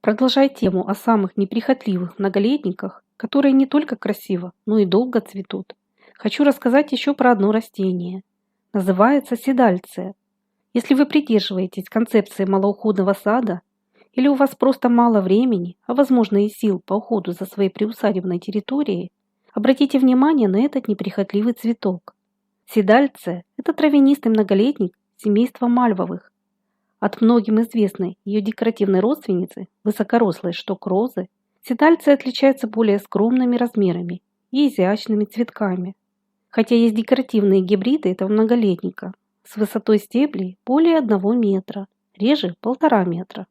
Продолжая тему о самых неприхотливых многолетниках, которые не только красиво, но и долго цветут, хочу рассказать еще про одно растение. Называется седальция. Если вы придерживаетесь концепции малоуходного сада, или у вас просто мало времени, а возможно и сил по уходу за своей приусадебной территорией, обратите внимание на этот неприхотливый цветок. Седальция – это травянистый многолетник семейства мальвовых. От многим известной ее декоративной родственницы, высокорослой шток-розы, седальция отличается более скромными размерами и изящными цветками. Хотя есть декоративные гибриды этого многолетника с высотой стеблей более 1 метра, реже 1,5 метра.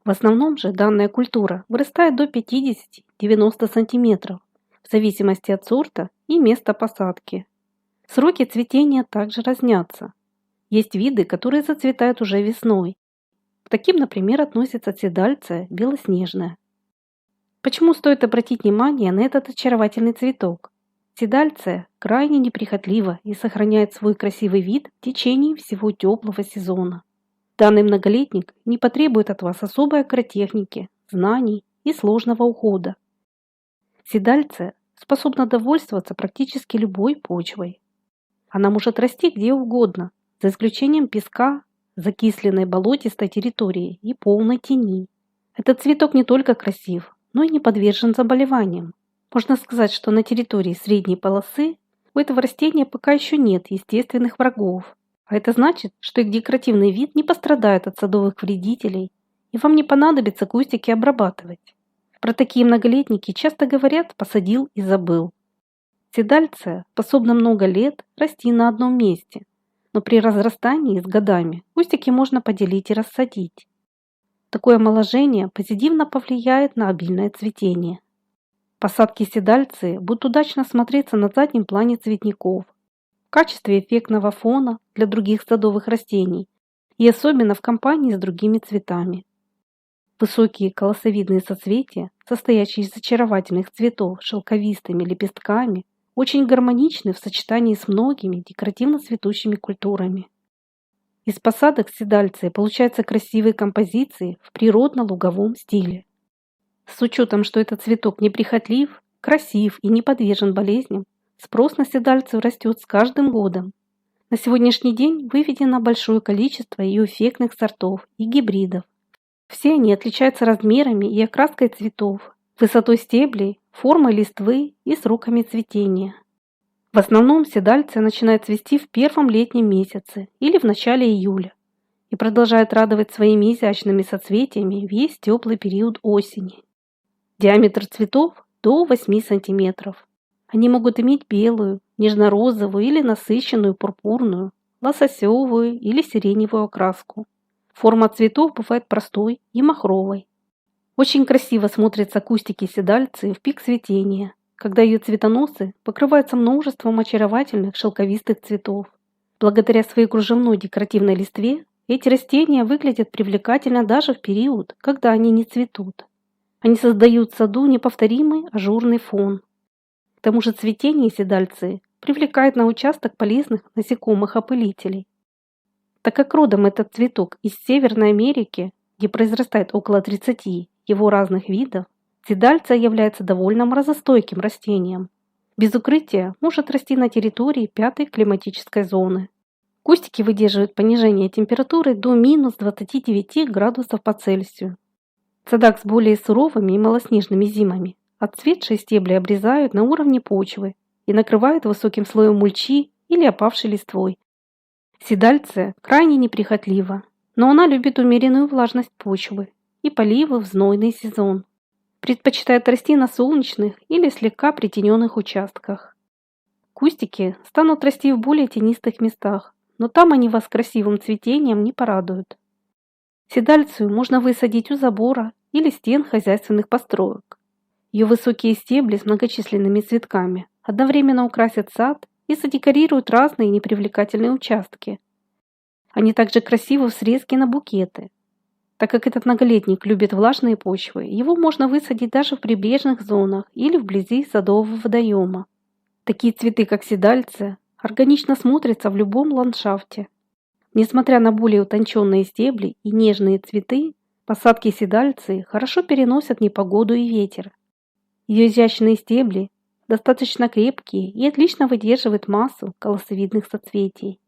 В основном же данная культура вырастает до 50-90 см, в зависимости от сорта и места посадки. Сроки цветения также разнятся. Есть виды, которые зацветают уже весной. К таким, например, относится седальция белоснежная. Почему стоит обратить внимание на этот очаровательный цветок? Седальция крайне неприхотлива и сохраняет свой красивый вид в течение всего теплого сезона. Данный многолетник не потребует от вас особой агротехники, знаний и сложного ухода. Седальция способна довольствоваться практически любой почвой. Она может расти где угодно, за исключением песка, закисленной болотистой территории и полной тени. Этот цветок не только красив, но и не подвержен заболеваниям. Можно сказать, что на территории средней полосы у этого растения пока еще нет естественных врагов, а это значит, что их декоративный вид не пострадает от садовых вредителей, и вам не понадобится кустики обрабатывать. Про такие многолетники часто говорят «посадил и забыл». Седальция способна много лет расти на одном месте, но при разрастании с годами кустики можно поделить и рассадить. Такое омоложение позитивно повлияет на обильное цветение. Посадки седальции будут удачно смотреться на заднем плане цветников, в качестве эффектного фона для других садовых растений и особенно в компании с другими цветами. Высокие колосовидные соцветия, состоящие из очаровательных цветов с шелковистыми лепестками, очень гармоничны в сочетании с многими декоративно цветущими культурами. Из посадок седальции получаются красивые композиции в природно-луговом стиле. С учетом, что этот цветок неприхотлив, красив и не подвержен болезням, спрос на седальцию растет с каждым годом. На сегодняшний день выведено большое количество ее эффектных сортов и гибридов. Все они отличаются размерами и окраской цветов, высотой стеблей, формой листвы и сроками цветения. В основном седальция начинает цвести в первом летнем месяце или в начале июля и продолжает радовать своими изящными соцветиями весь теплый период осени. Диаметр цветов до 8 см. Они могут иметь белую, нежно-розовую или насыщенную пурпурную, лососевую или сиреневую окраску. Форма цветов бывает простой и махровой. Очень красиво смотрятся кустики седальции в пик цветения, когда ее цветоносы покрываются множеством очаровательных шелковистых цветов. Благодаря своей кружевной декоративной листве эти растения выглядят привлекательно даже в период, когда они не цветут. Они создают в саду неповторимый ажурный фон. К тому же цветение седальции привлекает на участок полезных насекомых-опылителей. Так как родом этот цветок из Северной Америки, где произрастает около 30 его разных видов, седальция является довольно морозостойким растением. Без укрытия может расти на территории 5-й климатической зоны. Кустики выдерживают понижение температуры до минус 29 градусов по Цельсию. В садах с более суровыми и малоснежными зимами отцветшие стебли обрезают на уровне почвы и накрывают высоким слоем мульчи или опавшей листвой. Седальция крайне неприхотлива, но она любит умеренную влажность почвы и поливы в знойный сезон. Предпочитает расти на солнечных или слегка притененных участках. Кустики станут расти в более тенистых местах, но там они вас красивым цветением не порадуют. Седальцию можно высадить у забора или стен хозяйственных построек. Ее высокие стебли с многочисленными цветками одновременно украсят сад и задекорируют разные непривлекательные участки. Они также красивы в срезке на букеты. Так как этот многолетник любит влажные почвы, его можно высадить даже в прибрежных зонах или вблизи садового водоема. Такие цветы, как седальция, органично смотрятся в любом ландшафте. Несмотря на более утонченные стебли и нежные цветы, Посадки седальции хорошо переносят непогоду и ветер. Ее изящные стебли достаточно крепкие и отлично выдерживают массу колосовидных соцветий.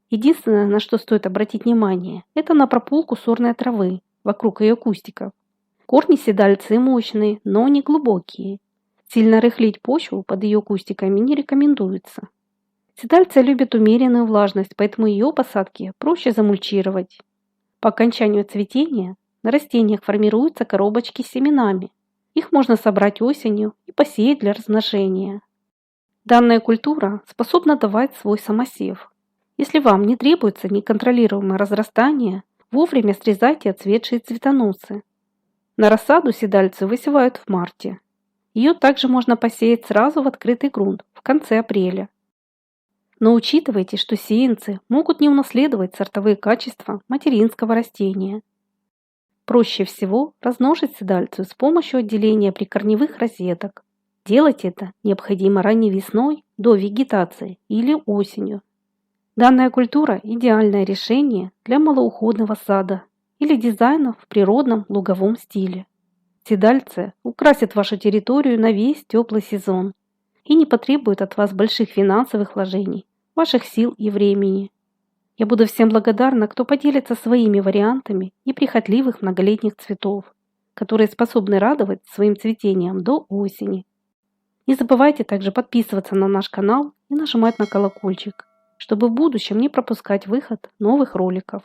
Единственное, на что стоит обратить внимание, это на прополку сорной травы вокруг ее кустиков. Корни седальции мощные, но не глубокие. Сильно рыхлить почву под ее кустиками не рекомендуется. Седальция любит умеренную влажность, поэтому ее посадки проще замульчировать. По окончанию цветения на растениях формируются коробочки с семенами. Их можно собрать осенью и посеять для размножения. Данная культура способна давать свой самосев. Если вам не требуется неконтролируемое разрастание, вовремя срезайте отцветшие цветоносы. На рассаду седальцию высевают в марте. Ее также можно посеять сразу в открытый грунт в конце апреля. Но учитывайте, что сеянцы могут не унаследовать сортовые качества материнского растения. Проще всего размножить седальцию с помощью отделения прикорневых розеток. Делать это необходимо ранней весной до вегетации или осенью. Данная культура – идеальное решение для малоуходного сада или дизайна в природном луговом стиле. Седальция украсит вашу территорию на весь теплый сезон и не потребует от вас больших финансовых вложений, ваших сил и времени. Я буду всем благодарна, кто поделится своими вариантами неприхотливых многолетних цветов, которые способны радовать своим цветением до осени. Не забывайте также подписываться на наш канал и нажимать на колокольчик, чтобы в будущем не пропускать выход новых роликов.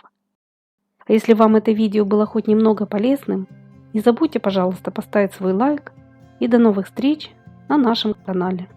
А если вам это видео было хоть немного полезным, не забудьте, пожалуйста, поставить свой лайк и до новых встреч на нашем канале.